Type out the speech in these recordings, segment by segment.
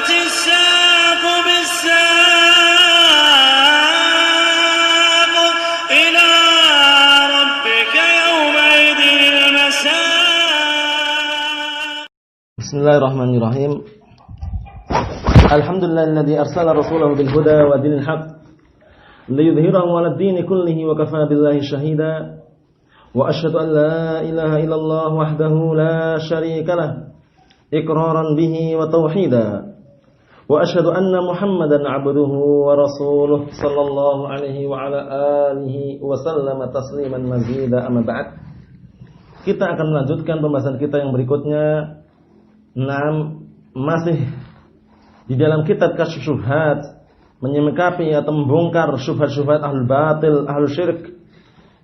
والتفت الساق بالساق إلى ربك يومئذ المساق. بسم الله الرحمن الرحيم. الحمد لله الذي أرسل رسوله بالهدى ودين الحق ليظهره على الدين كله وكفى بالله شهيدا وأشهد أن لا إله إلا الله وحده لا شريك له إقرارا به وتوحيدا وأشهد أن محمدا عبده ورسوله صلى الله عليه وعلى آله وسلم تسليما مزيدا أما بعد. Kita akan melanjutkan pembahasan kita yang berikutnya. Masih di dalam kitab Kasyfus Syubhat, menyikapi atau membongkar syubhat-syubhat ahlul batil, ahlul syirik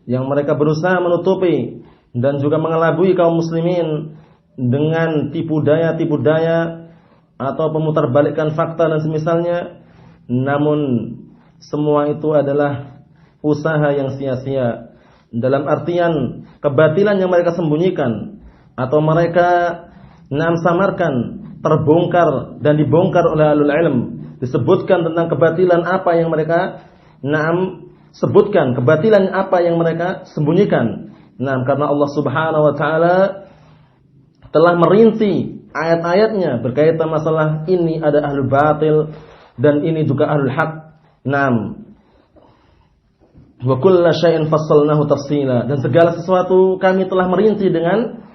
yang mereka berusaha menutupi dan juga mengelabui kaum muslimin dengan tipu daya atau pemutarbalikkan fakta dan semisalnya. Namun semua itu adalah usaha yang sia-sia, dalam artian kebatilan yang mereka sembunyikan atau mereka samarkan, terbongkar dan dibongkar oleh ahlul ilm. Disebutkan tentang kebatilan apa yang mereka sebutkan, kebatilan apa yang mereka sembunyikan. Karena Allah Subhanahu wa taala telah merinci ayat-ayatnya berkaitan masalah ini ada ahlul batil dan ini juga ahlul haq. Wa kullu syai'in fassalnahu tafsila, dan segala sesuatu kami telah merinci dengan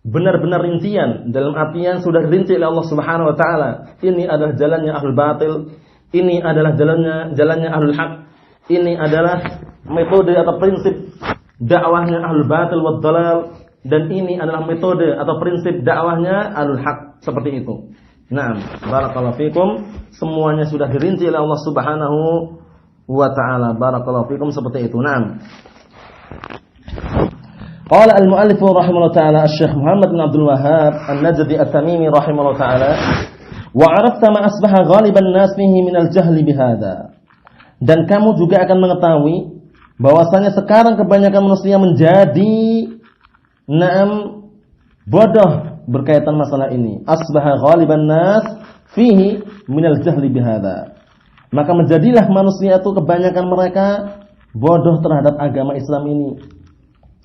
benar-benar rincian, dalam artian sudah dirinci oleh Allah Subhanahu wa taala. Ini adalah jalannya ahlul batil, ini adalah jalannya ahlul haq, ini adalah metode atau prinsip dakwahnya ahlul batil wad dalal, dan ini adalah metode atau prinsip dakwahnya ahlul haq, seperti itu. Barakallahu fikum, semuanya sudah dirinci oleh Allah Subhanahu wa taala. Barakallahu fikum, seperti itu. Qala al-mu'allif rahimahullah ta'ala Asy-Syaikh Muhammad bin Abdul Wahhab An-Najdi At-Tamimi rahimahullah ta'ala, wa 'arafta ma asbaha ghaliban nas fihi min al-jahli bihadza. Dan kamu juga akan mengetahui bahwasanya sekarang kebanyakan manusia menjadi bodoh berkaitan masalah ini. Asbaha ghaliban nas fihi min al-jahli bihadza. Maka menjadilah manusia itu kebanyakan mereka bodoh terhadap agama Islam ini.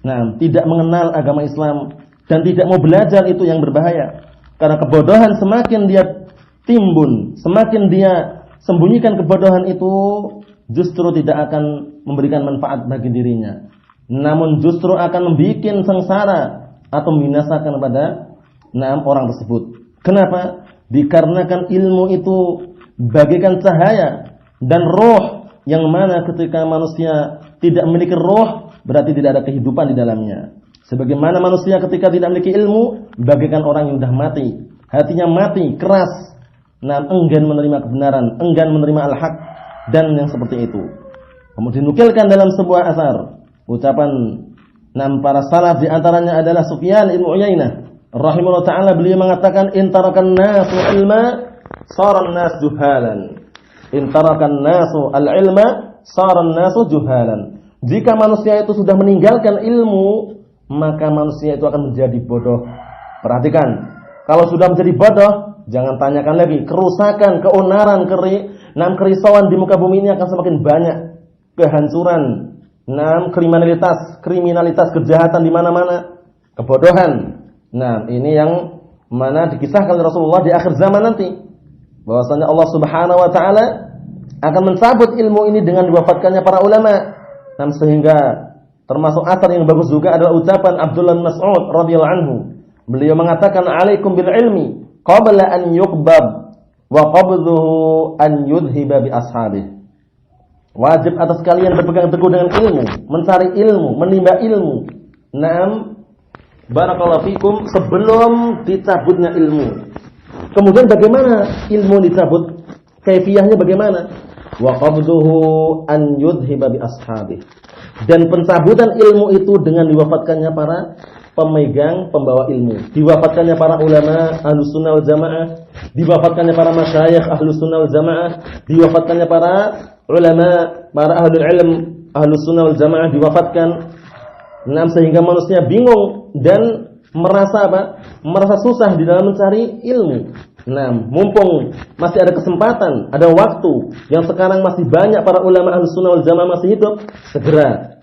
Tidak mengenal agama Islam dan tidak mau belajar, itu yang berbahaya. Karena kebodohan semakin dia timbun, semakin dia sembunyikan kebodohan itu, justru tidak akan memberikan manfaat bagi dirinya. Namun justru akan membuat sengsara atau membinasakan kepada orang tersebut. Kenapa? Dikarenakan ilmu itu bagaikan cahaya dan roh, yang mana ketika manusia tidak memiliki roh, berarti tidak ada kehidupan di dalamnya. Sebagaimana manusia ketika tidak memiliki ilmu, bagaikan orang yang sudah mati, hatinya mati, keras, enggan menerima kebenaran, enggan menerima al-haq, dan yang seperti itu. Kemudian dinukilkan dalam sebuah asar, ucapan para salaf, di antaranya adalah Sufyan ibn Uyainah rahimahullah ta'ala. Beliau mengatakan, intarakan nasu ilma saran nas juhalan. Intarakan nasu al-ilma saran nasu juhalan. Jika manusia itu sudah meninggalkan ilmu, maka manusia itu akan menjadi bodoh. Perhatikan, kalau sudah menjadi bodoh, jangan tanyakan lagi. Kerusakan, keonaran, kerisauan di muka bumi ini akan semakin banyak. Kehancuran, kriminalitas, kejahatan di mana-mana, kebodohan. Ini yang mana dikisahkan oleh Rasulullah di akhir zaman nanti, bahwasanya Allah Subhanahu wa taala akan mencabut ilmu ini dengan diwafatkannya para ulama. Sehingga termasuk asar yang bagus juga adalah ucapan Abdullah bin Mas'ud radhiyallahu anhu. Beliau mengatakan, alaikum bil ilmi qabla an yuqbab wa qabduhu an yudhiba bi ashabih. Wajib atas kalian berpegang teguh dengan ilmu, mencari ilmu, menimba ilmu. Barakallahu fikum, sebelum dicabutnya ilmu. Kemudian bagaimana ilmu dicabut? Kaifiyahnya bagaimana? Wa qabduhu an yudhiba bi ashabih. Dan pencabutan ilmu itu dengan diwafatkannya para pemegang, pembawa ilmu. Diwafatkannya para ulama Ahlus Sunnah wal Jamaah, diwafatkannya para masyayikh Ahlus Sunnah wal Jamaah, diwafatkannya para ulama, para ahlul ilm Ahlus Sunnah wal Jamaah diwafatkan. Sehingga manusia bingung dan merasa merasa susah di dalam mencari ilmu. Nah, mumpung masih ada kesempatan, ada waktu yang sekarang masih banyak para ulama Ahlus Sunnah wal Jamaah masih hidup, segera.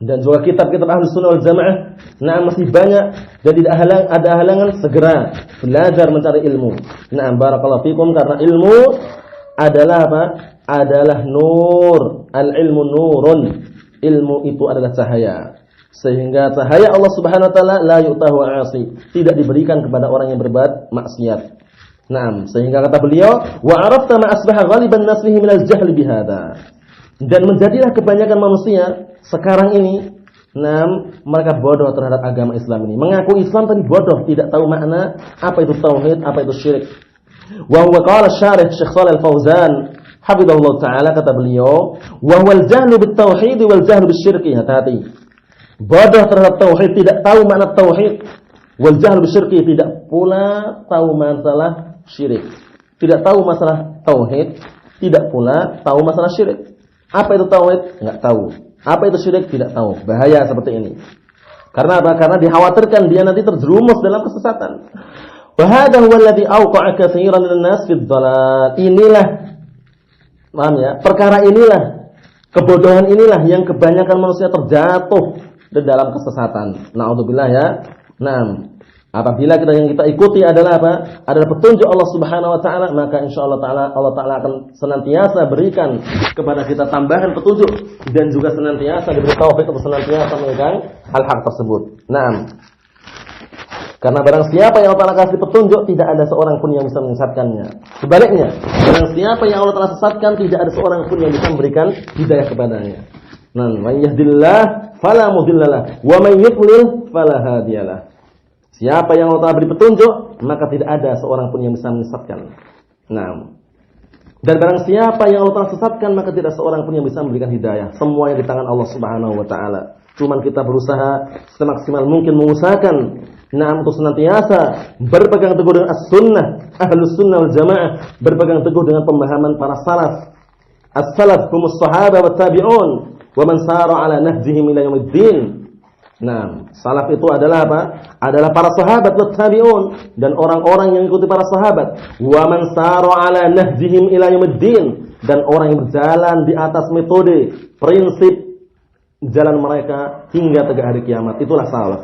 Dan juga kitab-kitab Ahlus Sunnah wal Jamaah, nah masih banyak dan tidak ada halangan, segera belajar mencari ilmu. Nah, barakallahu fikum, karena ilmu adalah apa? Adalah nur. Al-ilmu nurun. Ilmu itu adalah cahaya. Sehingga cahaya Allah Subhanahu wa taala la yu'tahu 'asi, tidak diberikan kepada orang yang berbuat maksiat. Naam, sehingga kata beliau, wa 'arafta ma asbaha ghaliban nas fihi minal jahli bihadza. Dan menjadilah kebanyakan manusia sekarang ini, mereka bodoh terhadap agama Islam ini. Mengaku Islam tapi bodoh, tidak tahu makna apa itu tauhid, apa itu syirik. Wa huwa qala syarih Syekh Shalih Al-Fauzan hafizahullah taala, kata beliau, wa huwal jahlu bit tauhid wal jahlu bisyirki. Hati-hati. Bodoh terhadap tauhid, tidak tahu makna tauhid. Wal jahlu bisyirki, tidak pula tahu masalah syirik. Tidak tahu masalah tauhid, tidak pula tahu masalah syirik. Apa itu tauhid? Enggak tahu. Apa itu syirik? Tidak tahu. Bahaya seperti ini. Karena apa? Karena dikhawatirkan dia nanti terjerumus dalam kesesatan. Wa hadha huwa alladhi awqa'a katsiran minan nas fi dhalal. Inilah, paham ya? Perkara inilah, kebodohan inilah yang kebanyakan manusia terjatuh di dalam kesesatan. Na'udzubillah ya. Nah, apabila yang kita ikuti adalah apa? Adalah petunjuk Allah Subhanahu wa taala, maka insyaallah taala Allah taala akan senantiasa berikan kepada kita tambahan petunjuk dan juga senantiasa diberi taufik untuk senantiasa memegang hal-hal tersebut. Naam. Karena barang siapa yang Allah Ta'ala kasih petunjuk, tidak ada seorang pun yang bisa menyesatkannya. Sebaliknya, barang siapa yang Allah Ta'ala sesatkan, tidak ada seorang pun yang bisa memberikan hidayah kepadanya. Nah, man yahdillah fala mudhillalah wa man yudlil fala hadiyalah. Siapa yang Allah Ta'ala beri petunjuk, maka tidak ada seorang pun yang bisa menyesatkan. Nah, dan barang siapa yang Allah Ta'ala sesatkan, maka tidak seorang pun yang bisa memberikan hidayah. Semua yang di tangan Allah Subhanahu wa taala. Cuman kita berusaha semaksimal mungkin mengusahakan untuk senantiasa berpegang teguh dengan as-sunnah, Ahlus Sunnah wal Jamaah, berpegang teguh dengan pemahaman para salaf. As-salaf humus sahabah wat tabi'un wa man sara ala nahjihim ila yaumiddin. Nah, salaf itu adalah apa? Adalah para sahabat wat tabi'un dan orang-orang yang mengikuti para sahabat. Wa man sara ala nahjihim ila yaumiddin, dan orang yang berjalan di atas metode, prinsip jalan mereka hingga tegak hari kiamat. Itulah salaf.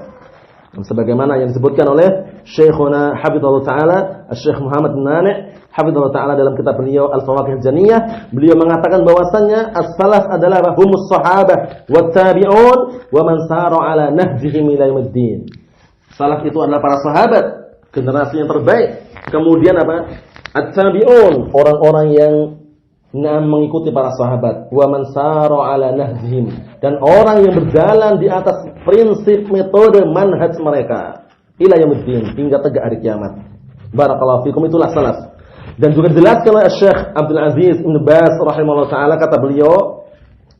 Sebagaimana yang disebutkan oleh Syekhuna Hafizahullah Ta'ala, Syekh Muhammad bin Mani' Hafizahullah Ta'ala dalam kitab beliau Al-Fawaqih Janiyah, beliau mengatakan bahwasannya as-salaf adalah humus sahabah wat tabi'un wa man sara ala nahjihim ila yaumiddin. Salaf itu adalah para sahabat, generasi yang terbaik. Kemudian apa? At-tabi'un, orang-orang yang mengikuti para sahabat, wa man sara ala nahjihim, dan orang yang berjalan di atas prinsip metode manhaj mereka ila yaumiddin, hingga tegak hari kiamat. Barakallahu fikum, itulah salaf. Dan juga dijelaskan oleh Syekh Abdul Aziz Ibn Baz rahimahullah taala, kata beliau,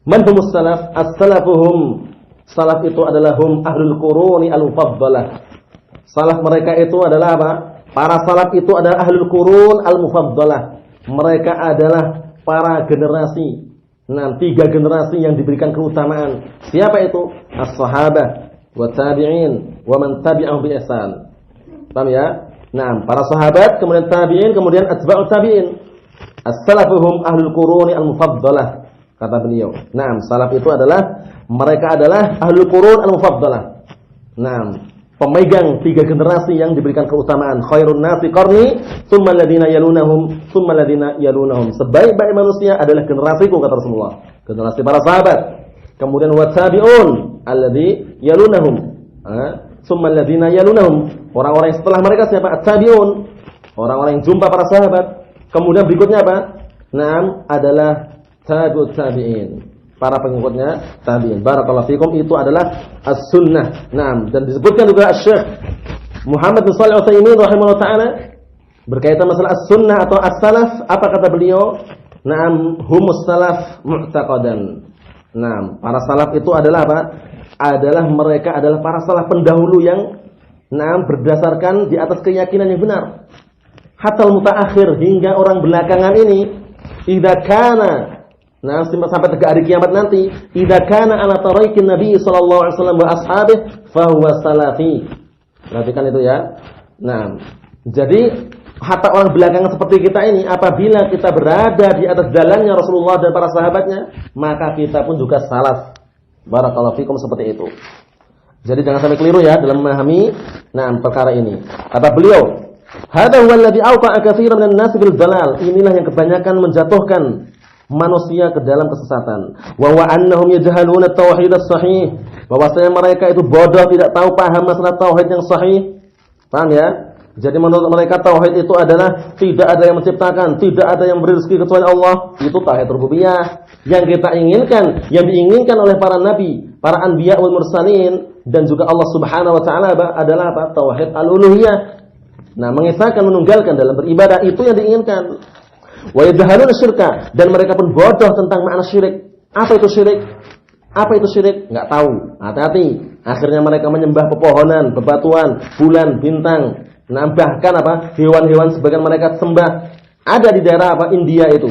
man humus salaf? As-salafuhum, salaf itu adalah hum ahlul quruni al-mufaddalah. Salaf mereka itu adalah apa? Para salaf itu adalah ahlul qurun al-mufaddalah. Mereka adalah para generasi. Nah, 3 generasi yang diberikan keutamaan. Siapa itu? As-sahabah, wa tabi'in, wa man tabi'ahum bi ihsan. Paham ya? Nah, para sahabat, kemudian tabi'in, kemudian atba'ut tabi'in. As-salafuhum ahlul quruni al-mufaddalah, kata beliau. Nah, salaf itu adalah, mereka adalah ahlul qurun al-mufaddalah. Nah, pemegang 3 generasi yang diberikan keutamaan. Khairun nasi qarni, tsumma alladziina yalunahum, tsumma alladziina yalunahum. Sebaik-baik manusia adalah generasiku, kata Rasulullah. Generasi para sahabat. Kemudian wa tabi'un alladzi yalunahum, tsumma alladziina yalunahum. Orang-orang yang setelah mereka siapa? At-tabi'un. Orang-orang yang jumpa para sahabat. Kemudian berikutnya apa? Naam, adalah tabi'ut tabi'in. Para pengikutnya tabi'in. Barakallahu fikum, itu adalah as-sunnah. Naam, dan disebutkan juga Syekh Muhammad bin Shalih Al-Utsaimin rahimahullah taala berkaitan masalah as-sunnah atau as-salaf, apa kata beliau? Naam, humus salaf mu'taqadan. Naam, para salaf itu adalah apa? Adalah mereka adalah para salaf pendahulu yang berdasarkan di atas keyakinan yang benar. Hatta al-mutaakhir, hingga orang belakangan ini, idza kana, sampai tegak hari kiamat nanti, idza kana ala tariqin Nabi sallallahu alaihi wasallam wa ashabihi fa huwa salafi. Perhatikan itu ya. Nah, jadi hatta orang belakangan seperti kita ini, apabila kita berada di atas jalannya Rasulullah dan para sahabatnya, maka kita pun juga salaf. Barakallahu fikum, seperti itu. Jadi jangan sampai keliru ya dalam memahami perkara ini. Kata beliau, "Hadza huwa alladhi awqa'a katsiran minan nas bil dalal." Inilah yang kebanyakan menjatuhkan manusia ke dalam kesesatan. Wa wa annahum yajhaluna at-tauhid as-sahih. Bahwasanya mereka itu bodoh, tidak tahu paham masalah tauhid yang sahih. Paham ya? Jadi menurut mereka tauhid itu adalah tidak ada yang menciptakan, tidak ada yang beri rezeki kecuali Allah. Itu tauhid rububiyah. Yang kita inginkan, yang diinginkan oleh para nabi, para anbiya wal mursalin, dan juga Allah Subhanahu wa taala adalah apa? Tauhid al-uluhiyah. Nah, mengesahkan, menunggalkan dalam beribadah, itu yang diinginkan. Wa yajhaluna syirka, dan mereka pun bodoh tentang makna syirik. Apa itu syirik? Apa itu syirik? Enggak tahu. Hati-hati. Akhirnya mereka menyembah pepohonan, bebatuan, bulan, bintang. Nah, bahkan hewan-hewan sebagian mereka sembah. Ada di daerah India itu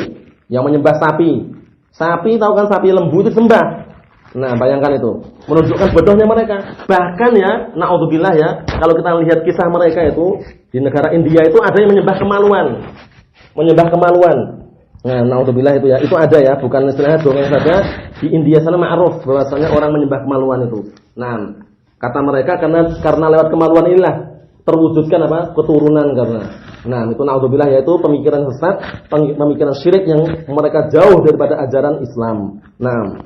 yang menyembah sapi. Sapi, tahu kan, sapi lembu itu sembah. Nah, bayangkan itu. Menunjukkan bodohnya mereka. Bahkan ya, naudzubillah ya, kalau kita lihat kisah mereka itu di negara India itu ada yang menyembah kemaluan. Menyembah kemaluan. Nah, naudzubillah itu ya. Itu ada ya, bukan istilahnya dongeng saja. Di India sana ma'ruf bahwasanya orang menyembah kemaluan itu. Nah, kata mereka karena lewat kemaluan inilah terwujudkan keturunan karena. Nah, itu naudzubillah, yaitu pemikiran sesat, pemikiran syirik yang mereka jauh daripada ajaran Islam. Nah,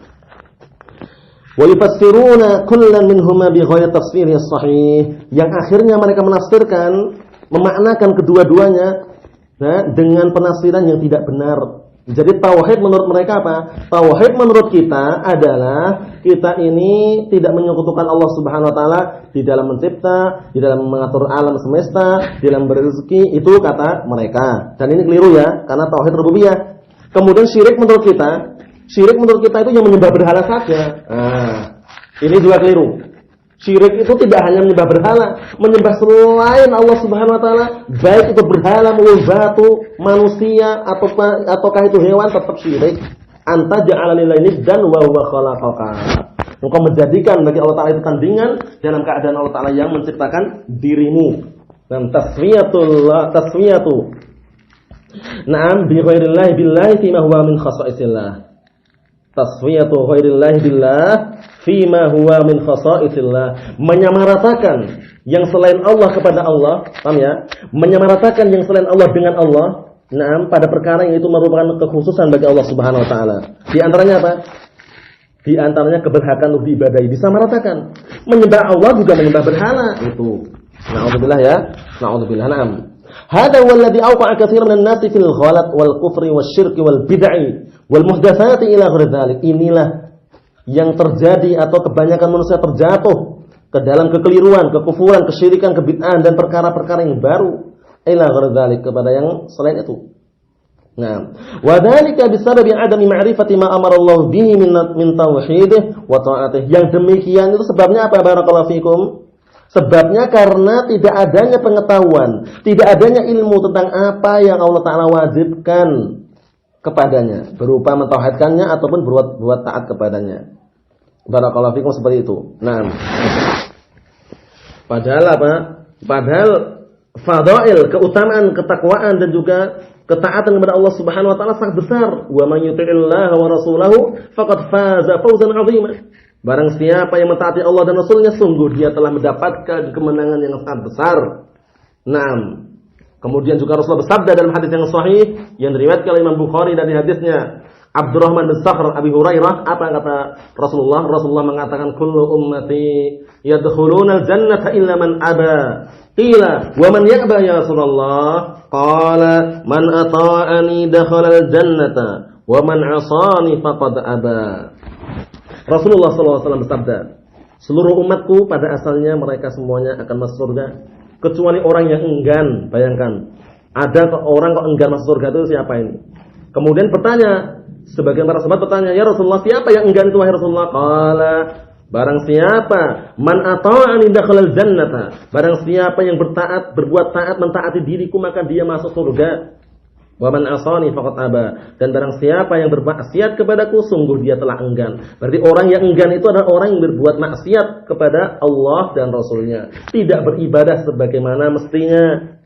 wa yufassiruna kullan minhuma bi ghairi tafsirih sahih, yang akhirnya mereka menafsirkan, memaknakan kedua-duanya dengan penafsiran yang tidak benar. Jadi tauhid menurut mereka apa? Tauhid menurut kita adalah kita ini tidak menyekutukan Allah Subhanahu wa taala di dalam mencipta, di dalam mengatur alam semesta, di dalam berzeki, itu kata mereka. Dan ini keliru ya, karena tauhid rububiyah. Kemudian syirik menurut kita itu yang menyembah berhala saja. Nah, ini juga keliru. Syirik itu tidak hanya menyembah berhala, menyembah selain Allah Subhanahu wa taala, baik itu berhala maupun batu, manusia ataukah itu hewan, tetap syirik. Anta ja'ala lillahi niddan wa huwa khalaqaka. Engkau menjadikan bagi Allah taala itu tandingan dalam keadaan Allah taala yang menciptakan dirimu. Dan tasfiyatu na'am bi ghairillahi billahi fi ma huwa min khasa'isillah. Tasfiyatu ghairillahi billah fima huwa min khasaisillah, menyamaratakan yang selain Allah kepada Allah, paham ya? Menyamaratakan yang selain Allah dengan Allah, pada perkara yang itu merupakan kekhususan bagi Allah Subhanahu wa taala. Di antaranya apa? Di antaranya keberhakan untuk diibadahi, disamaratakan. Menyembah Allah juga menyembah berhala, itu. Na'udzubillah ya. Na'udzubillah. Na'am. Hada huwa alladhi awqa'a katsiran minan nasi fil ghalat wal kufri wasyirki wal bid'i wal muhdatsati ila ghairi dzalik. Inilah yang terjadi atau kebanyakan manusia terjatuh ke dalam kekeliruan, kekufuran, kesyirikan, kebid'ahan dan perkara-perkara yang baru, ila ghairi dzalik, kepada yang selain itu. Nah, wa dzalika bisababi adami ma'rifati ma amara Allah bihi min tauhidih wa ta'atih. Yang demikian itu sebabnya apa? Barakallahu fikum. Sebabnya karena tidak adanya pengetahuan, tidak adanya ilmu tentang apa yang Allah Ta'ala wajibkan kepadanya, berupa mentauhidkannya ataupun berbuat taat kepadanya. Barakallahu fikum, seperti itu. Nah, padahal apa? Padahal fadail, keutamaan, ketakwaan dan juga ketaatan kepada Allah Subhanahu wa taala sangat besar. Wa man yuti'illaha wa rasulahu faqad faza fawzan 'azima. Barang siapa yang mentaati Allah dan Rasulnya, sungguh dia telah mendapatkan kemenangan yang sangat besar. Nah, kemudian juga Rasulullah bersabda dalam hadis yang sahih yang diriwayatkan oleh Imam Bukhari dari hadisnya Abdurrahman bin Sakhr Abi Hurairah. Apa kata Rasulullah? Rasulullah mengatakan, kullu ummati yadkhuluna al-jannata illa man aba. Qila wa man ya'ba ya Rasulullah? Qala man ata'ani dakhala al-jannata wa man 'asani faqad aba. Rasulullah SAW bersabda, seluruh umatku pada asalnya mereka semuanya akan masuk surga kecuali orang yang enggan. Bayangkan, ada orang kok enggan masuk surga, itu siapa ini? Kemudian bertanya, sebagian para sahabat bertanya, ya Rasulullah, siapa yang enggan itu wahai Rasulullah? Qala, barang siapa man ata'ani dakhalal jannata, barang siapa yang berbuat taat, mentaati diriku, maka dia masuk surga. Wa man asani faqad aba, dan barang siapa yang bermaksiat kepadaku, sungguh dia telah enggan. Berarti orang yang enggan itu adalah orang yang berbuat maksiat kepada Allah dan Rasulnya, tidak beribadah sebagaimana mestinya.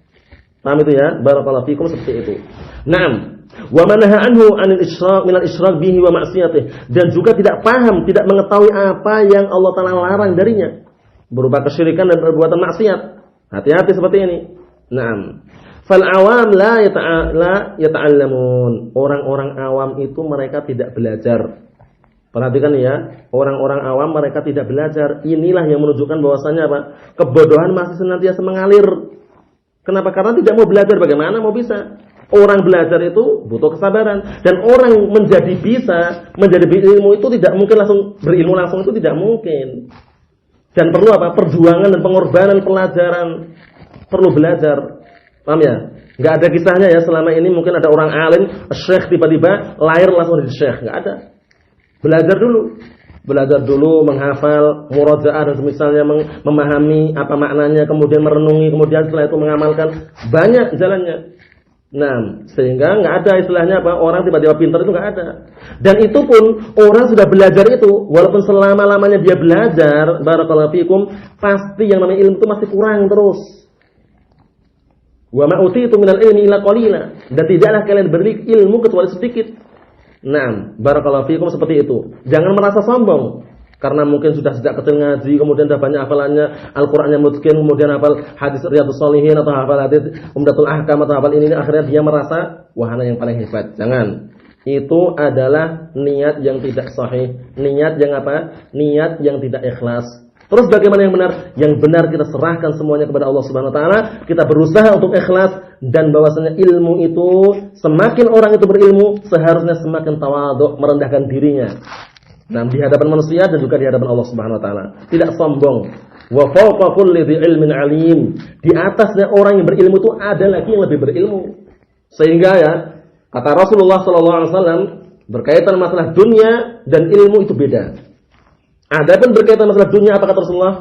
Paham itu ya? Barakallahu fikum seperti itu. Naam. Wa manaha anhu 'anil isyrak minal isyrak bihi wa ma'siyatihi, dan juga tidak paham, tidak mengetahui apa yang Allah Taala larang darinya berupa kesyirikan dan perbuatan maksiat. Hati-hati seperti ini. Naam. Fal awam la yata'allamun. Orang-orang awam itu mereka tidak belajar. Perhatikan ya, orang-orang awam mereka tidak belajar. Inilah yang menunjukkan bahwasanya apa? Kebodohan masih senantiasa mengalir. Kenapa? Karena tidak mau belajar. Bagaimana mau bisa? Orang belajar itu butuh kesabaran, dan orang menjadi berilmu itu tidak mungkin langsung berilmu langsung, itu tidak mungkin. Dan perlu apa? Perjuangan dan pengorbanan, pelajaran. Perlu belajar. Paham ya? Enggak ada kisahnya ya selama ini mungkin ada orang alim, syekh tiba-tiba lahir langsung jadi syekh, enggak ada. Belajar dulu menghafal, murajaah dan semisalnya, memahami apa maknanya, kemudian merenungi, kemudian setelah itu mengamalkan. Banyak jalannya. Nah, sehingga nggak ada istilahnya apa, orang tiba-tiba pintar itu nggak ada. Dan itu pun orang sudah belajar itu, walaupun selama-lamanya dia belajar, barakallahu fikum, pasti yang namanya ilmu itu masih kurang terus. Wa ma utitu minal ilmi illa qalila, dan tidaklah kalian diberi ilmu kecuali sedikit. Nah, barakallahu fikum seperti itu. Jangan merasa sombong. Karena mungkin sudah sejak kecil ngaji, kemudian sudah banyak hafalannya, Al-Qur'annya mutqin, kemudian hafal hadis Riyadhus Shalihin atau hafal hadis Umdatul Ahkam atau hafal ini, akhirnya dia merasa wahana yang paling hebat. Jangan. Itu adalah niat yang tidak sahih, niat yang apa? Niat yang tidak ikhlas. Terus bagaimana yang benar? Yang benar kita serahkan semuanya kepada Allah Subhanahu wa taala, kita berusaha untuk ikhlas, dan bahwasanya ilmu itu semakin orang itu berilmu, seharusnya semakin tawadhu, merendahkan dirinya. Nah, di hadapan manusia dan juga di hadapan Allah Subhanahu wa taala. Tidak sombong. Wa fawqa kulli dzi ilmin alim. Di atasnya orang yang berilmu itu ada lagi yang lebih berilmu. Sehingga ya, kata Rasulullah sallallahu alaihi wasallam, berkaitan masalah dunia dan ilmu itu beda. Adapun berkaitan masalah dunia, apa kata Rasulullah?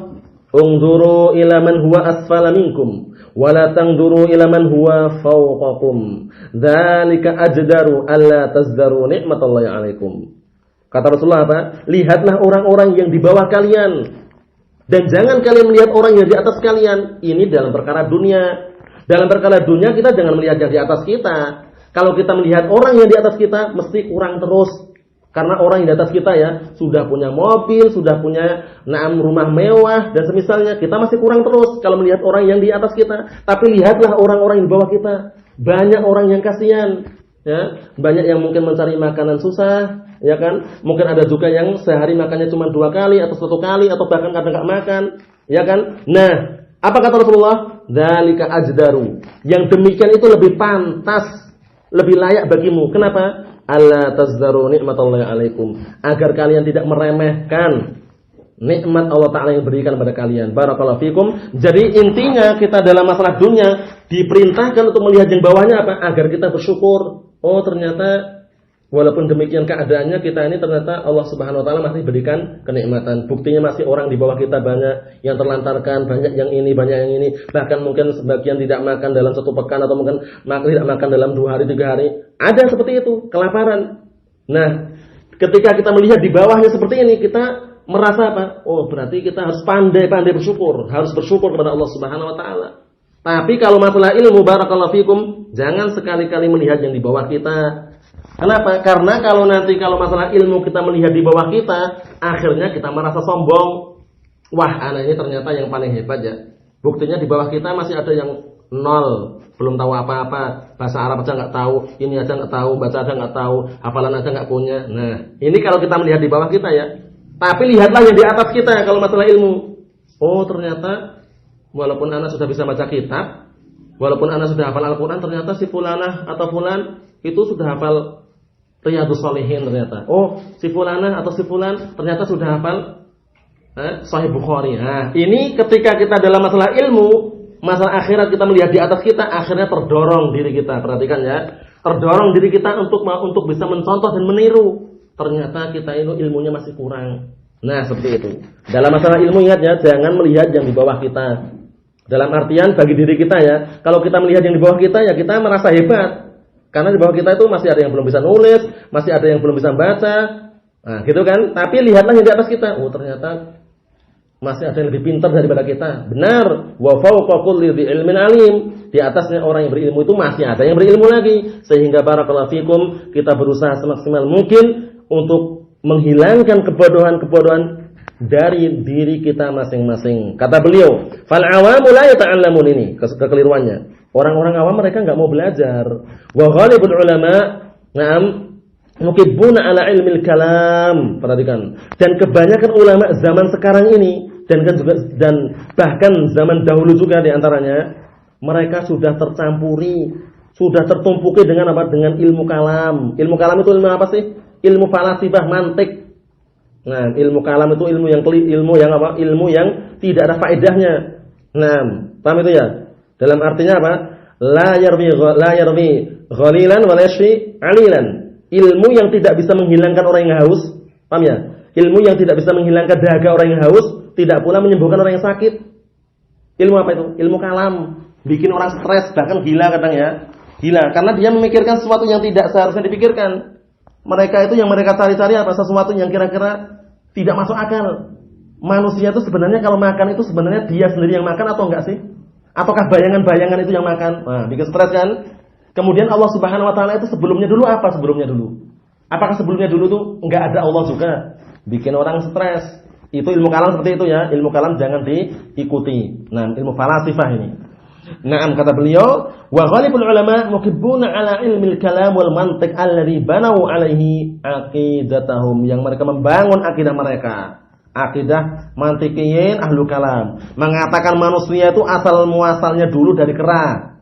Ungduru ila man huwa asfala minkum wa la tangduru ila man huwa fawqakum. Dzalika ajdaru alla tazdaru ni'matallahi 'alaikum. Kata Rasulullah apa? Lihatlah orang-orang yang di bawah kalian, dan jangan kalian melihat orang yang di atas kalian. Ini dalam perkara dunia. Dalam perkara dunia kita jangan melihat yang di atas kita. Kalau kita melihat orang yang di atas kita, mesti kurang terus. Karena orang yang di atas kita ya, sudah punya mobil, sudah punya rumah mewah, dan semisalnya, kita masih kurang terus kalau melihat orang yang di atas kita. Tapi lihatlah orang-orang yang di bawah kita. Banyak orang yang kasihan. Ya, banyak yang mungkin mencari makanan susah, ya kan? Mungkin ada juga yang sehari makannya cuma 2 kali atau 1 kali atau bahkan kadang enggak makan, ya kan? Nah, apa kata Rasulullah? Dzalika ajdaru. Yang demikian itu lebih pantas, lebih layak bagimu. Kenapa? Alla tazdaru ni'matallahi 'alaikum. Agar kalian tidak meremehkan nikmat Allah Ta'ala yang berikan pada kalian. Barakallahu fikum. Jadi intinya kita dalam masalah dunia diperintahkan untuk melihat yang bawahnya apa? Agar kita bersyukur. Oh, ternyata walaupun demikian keadaannya, kita ini ternyata Allah Subhanahu wa taala masih berikan kenikmatan. Buktinya masih orang di bawah kita banyak yang terlantarkan, banyak yang ini, banyak yang ini. Bahkan mungkin sebagian tidak makan dalam 1 pekan, atau mungkin tidak makan dalam 2 hari, 3 hari. Ada seperti itu, kelaparan. Nah, ketika kita melihat di bawahnya seperti ini, kita merasa apa? Oh, berarti kita harus pandai-pandai bersyukur, harus bersyukur kepada Allah Subhanahu wa taala. Tapi kalau masalah ilmu, barakallahu fikum, jangan sekali-kali melihat yang di bawah kita. Kenapa? Karena kalau masalah ilmu kita melihat di bawah kita, akhirnya kita merasa sombong. Wah, anak ini ternyata yang paling hebat ya. Buktinya di bawah kita masih ada yang 0, belum tahu apa-apa, bahasa Arab aja nggak tahu, ini aja nggak tahu, baca aja nggak tahu, hafalan aja nggak punya. Nah, ini kalau kita melihat di bawah kita ya. Tapi lihatlah yang di atas kita kalau masalah ilmu. Oh, ternyata walaupun anak sudah bisa baca kitab, walaupun anak sudah hafal Al-Quran, ternyata si fulanah atau fulan itu sudah hafal Riyadhus Shalihin ternyata. Oh, si fulanah atau si fulan ternyata sudah hafal Sahih Bukhari. Nah, ini ketika kita dalam masalah ilmu, masalah akhirat, kita melihat di atas kita, akhirnya terdorong diri kita. Perhatikan ya, terdorong diri kita untuk bisa mencontoh dan meniru. Ternyata kita itu ilmunya masih kurang. Nah, seperti itu. Dalam masalah ilmu, ingat ya, jangan melihat yang di bawah kita. Dalam artian bagi diri kita ya, kalau kita melihat yang di bawah kita ya, kita merasa hebat. Karena di bawah kita itu masih ada yang belum bisa nulis, masih ada yang belum bisa baca. Nah, gitu kan? Tapi lihatlah yang di atas kita. Oh, ternyata Masih ada yang lebih pintar daripada kita. Benar. Wa fawqa kulli dzi ilmin alim. Di atasnya orang yang berilmu itu masih ada yang berilmu lagi. Sehingga barakallahu fikum, kita berusaha semaksimal mungkin untuk menghilangkan kebodohan-kebodohan dari diri kita masing-masing. Kata beliau, fal awamu la yata'allamun, ini kekeliruannya. Orang-orang awam mereka enggak mau belajar. Wa ghalibul ulama, na'am, mukibbuna ala ilmil kalam. Perhatikan. Dan kebanyakan ulama zaman sekarang ini dan bahkan zaman dahulu juga di antaranya, mereka sudah tercampuri, sudah tertumpuki dengan apa? Dengan ilmu kalam. Ilmu kalam itu ilmu apa sih? Ilmu falasifah, mantik. Nah, ilmu kalam itu ilmu yang apa? Ilmu yang tidak ada faedahnya. Nah, paham itu ya? Dalam artinya apa? La yarwi ghalilan wa la yashfi 'alilan. Ilmu yang tidak bisa menghilangkan orang yang haus, paham ya? Ilmu yang tidak bisa menghilangkan dahaga orang yang haus, tidak pula menyembuhkan orang yang sakit. Ilmu apa itu? Ilmu kalam. Bikin orang stres, bahkan gila kadang ya. Gila, karena dia memikirkan sesuatu yang tidak seharusnya dipikirkan. Mereka itu yang mereka cari-cari apa? Sesuatu yang kira-kira tidak masuk akal. Manusia itu sebenarnya kalau makan itu sebenarnya dia sendiri yang makan atau enggak sih? Ataukah bayangan-bayangan itu yang makan? Nah, bikin stres kan? Kemudian Allah Subhanahu wa taala itu sebelumnya dulu apa? Sebelumnya dulu. Apakah sebelumnya dulu tuh enggak ada Allah juga? Bikin orang stres. Itu ilmu kalam seperti itu ya. Ilmu kalam jangan diikuti. Nah, ilmu falasifah ini. Naam, kata beliau, wa ghalibul ulama mukibbuna ala ilmil kalam wal mantiq alladhi banau alaihi aqidatahum, yang mereka membangun akidah mereka. Akidah mantiqiyin ahlu kalam, mengatakan manusia itu asal muasalnya dulu dari kera.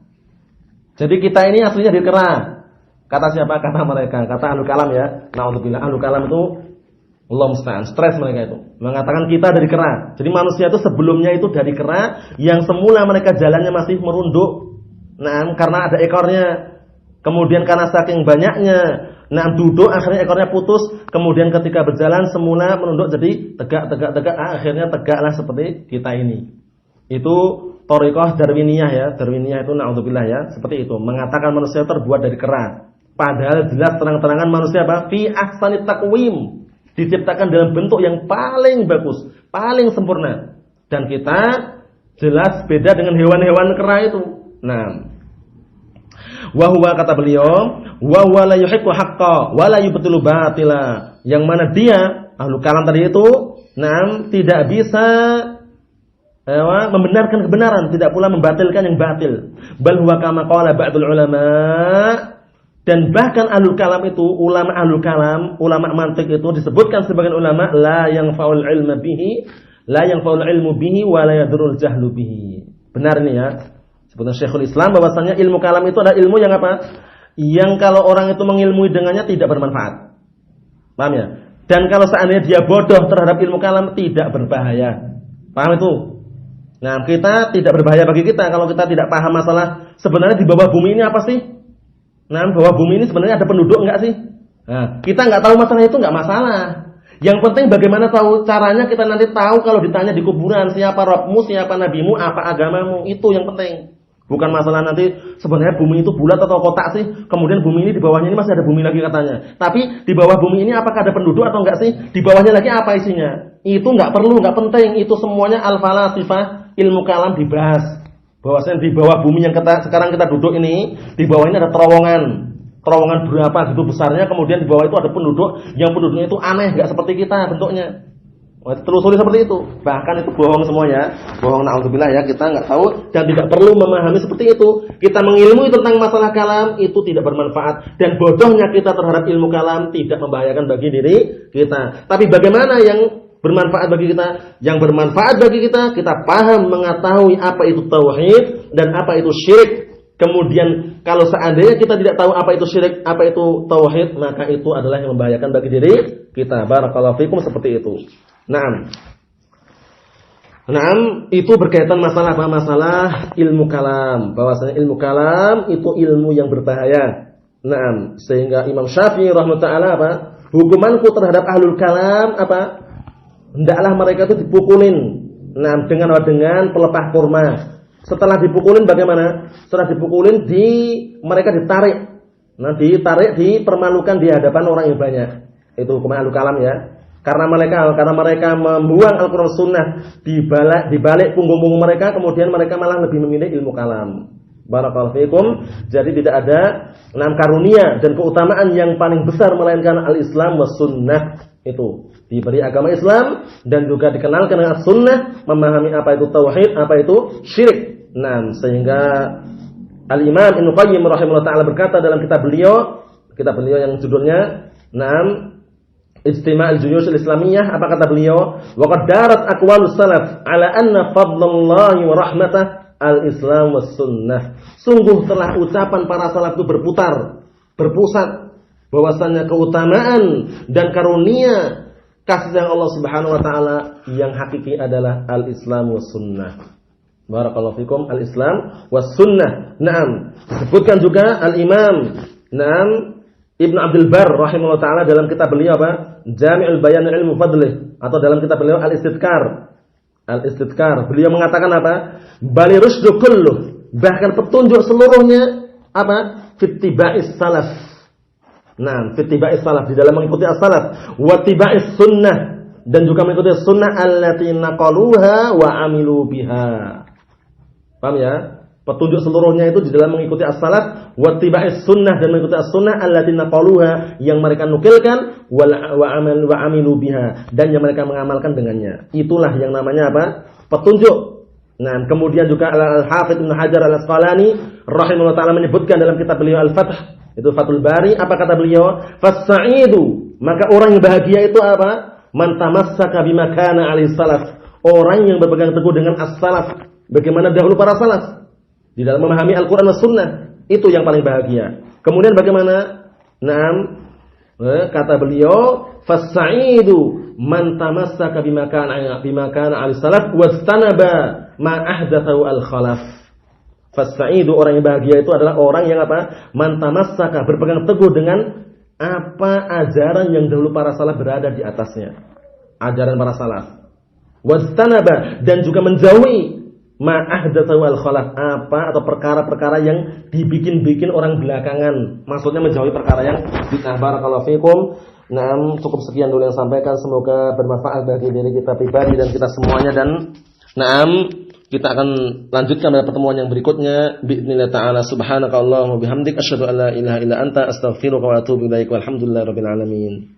Jadi kita ini aslinya dari kera. Kata siapa? Kata mereka, kata ahlu kalam ya. Naudzubillah, ahlu kalam itu Allah musta'an, stres mereka itu. Mengatakan kita dari kera. Jadi manusia itu sebelumnya itu dari kera yang semula mereka jalannya masih merunduk. Nah, karena ada ekornya. Kemudian karena saking banyaknya, nah duduk akhirnya ekornya putus. Kemudian ketika berjalan semula menunduk jadi tegak. Akhirnya tegaklah seperti kita ini. Itu thariqah Darwiniyah ya. Darwiniyah itu naudzubillah ya, seperti itu. Mengatakan manusia terbuat dari kera. Padahal jelas terang-terangan manusia apa? Fi ahsanit taqwim. Diciptakan dalam bentuk yang paling bagus, paling sempurna. Dan kita jelas beda dengan hewan-hewan kera itu. Nah, wa huwa, kata beliau, wa huwa la yuhiqqu haqqa wa la yubtilu batila. Yang mana dia, ahlu kalam tadi itu, nah, tidak bisa membenarkan kebenaran, tidak pula membatilkan yang batil. Bal huwa kama qala ba'dul ulama. Dan bahkan ahlul kalam itu, ulama ahlul kalam, ulama mantik itu disebutkan sebagian ulama la yang faul ilmu bihi wa la yadurul jahlu bihi. Benar ini ya. Sebutkan Syekhul Islam bahwasanya ilmu kalam itu adalah ilmu yang apa? Yang kalau orang itu mengilmui dengannya tidak bermanfaat. Paham ya? Dan kalau seandainya dia bodoh terhadap ilmu kalam tidak berbahaya. Paham itu? Nah, kita tidak berbahaya bagi kita kalau kita tidak paham masalah sebenarnya di bawah bumi ini apa sih? Nah, bahwa bumi ini sebenarnya ada penduduk enggak sih? Nah, kita enggak tahu masalah itu enggak masalah. Yang penting bagaimana tahu caranya, kita nanti tahu kalau ditanya di kuburan siapa Rabbmu, siapa nabimu, apa agamamu, itu yang penting. Bukan masalah nanti sebenarnya bumi itu bulat atau kotak sih. Kemudian bumi ini di bawahnya ini masih ada bumi lagi katanya. Tapi di bawah bumi ini apakah ada penduduk atau enggak sih? Di bawahnya lagi apa isinya? Itu enggak perlu, enggak penting. Itu semuanya al-falasifah, ilmu kalam dibahas. Bahwasanya di bawah bumi yang sekarang kita duduk ini, di bawah ini ada terowongan berapa gitu besarnya, kemudian di bawah itu ada penduduk, yang penduduknya itu aneh, nggak seperti kita bentuknya. Telusuri seperti itu. Bahkan itu bohong semuanya, bohong naudzubillah ya, kita nggak tahu dan tidak perlu memahami seperti itu. Kita mengilmui tentang masalah kalam itu tidak bermanfaat, dan bodohnya kita terhadap ilmu kalam tidak membahayakan bagi diri kita. Tapi bagaimana yang bermanfaat bagi kita? Yang bermanfaat bagi kita, kita paham mengetahui apa itu tauhid dan apa itu syirik. Kemudian kalau seandainya kita tidak tahu apa itu syirik, apa itu tauhid, maka itu adalah yang membahayakan bagi diri kita. Barakallahu fikum, seperti itu. Naam, itu berkaitan masalah apa? Masalah ilmu kalam. Bahwasanya ilmu kalam itu ilmu yang berbahaya. Naam, sehingga Imam Syafi'i rahimahullah apa? Hukumanku terhadap ahlul kalam apa? Hendaklah mereka itu dipukulin. Nah, dengan pelepah kurma. Setelah dipukulin bagaimana? Setelah dipukulin mereka ditarik. Nah, dipermalukan di hadapan orang yang banyak. Itu hukuman ahlul kalam ya. Karena mereka membuang Al-Quran Sunnah di balik punggung-punggung mereka, kemudian mereka malah lebih memilih ilmu kalam. Barakallahu fikum. Jadi tidak ada karunia dan keutamaan yang paling besar melainkan al-Islam was sunnah. Itu diberi agama Islam dan juga dikenalkan dengan sunnah, memahami apa itu tauhid, apa itu syirik. Sehingga Al-Imam Ibnu Qayyim rahimahullah taala berkata dalam kitab beliau yang judulnya Ijtima' al-Juyush al-Islamiyah, apa kata beliau? Wa qad darat aqwalus salaf ala anna fadlallahi wa rahmatah al-Islam was sunnah. Sungguh telah ucapan para salaf itu berpusat bahwasanya keutamaan dan karunia kasih sayang Allah Subhanahu wa taala yang hakiki adalah al-Islam was sunnah. Barakallahu fikum, al-Islam was sunnah. Disebutkan juga al-Imam Ibn Abdul Bar rahimahullah taala dalam kitab beliau apa? Jami'ul Bayan Ilmu Fadlih, atau dalam kitab beliau Al-Istidkar. Beliau mengatakan apa? Bali rusdu kulluh, bahkan petunjuk seluruhnya apa? Fittiba'is salaf. Fittiba'is salaf, di dalam mengikuti as-salaf, wa tiba'is sunnah, dan juga mengikuti sunnah allati naqaluha wa amilu biha. Paham ya? Petunjuk seluruhnya itu di dalam mengikuti as-salaf, wa tiba'is sunnah, dan mengikuti as-sunnah allati naqaluha, yang mereka nukilkan, wa amilu biha, dan yang mereka mengamalkan dengannya. Itulah yang namanya apa? Petunjuk. Kemudian juga Al-Hafidz Ibnu Hajar Al-Asqalani rahimahullah taala menyebutkan dalam kitab beliau Al-Fath, itu Fathul Bari, apa kata beliau? Fas-sa'idu, maka orang yang bahagia itu apa? Man tamassaka bima kana 'alaihi salaf, orang yang berpegang teguh dengan as-salaf, bagaimana dahulu para salaf di dalam memahami Al-Quran dan Sunnah, itu yang paling bahagia. Kemudian bagaimana? Kata beliau, fas-sa'idu man tamassaka bima kana 'alaihi salaf wastanaba ma ahdatsahu al-khalaf. Fas-sa'idu, orang yang bahagia itu adalah orang yang apa? Man tamassaka, berpegang teguh dengan apa ajaran yang dahulu para salaf berada di atasnya. Ajaran para salaf. Wastanaba, dan juga menjauhi ma ahdatsahu al-khalaf, apa atau perkara-perkara yang dibikin-bikin orang belakangan. Maksudnya menjauhi perkara yang bid'ah. Barakallahu fikum. Cukup sekian dulu yang sampaikan, semoga bermanfaat bagi diri kita pribadi dan kita semuanya, dan kita akan lanjutkan pada pertemuan yang berikutnya bi'idznillah ta'ala. Subhanakallahumma bihamdik asyhadu an la ilaha illa anta astaghfiruka wa atubu ilaik. Walhamdulillahirabbil alamin.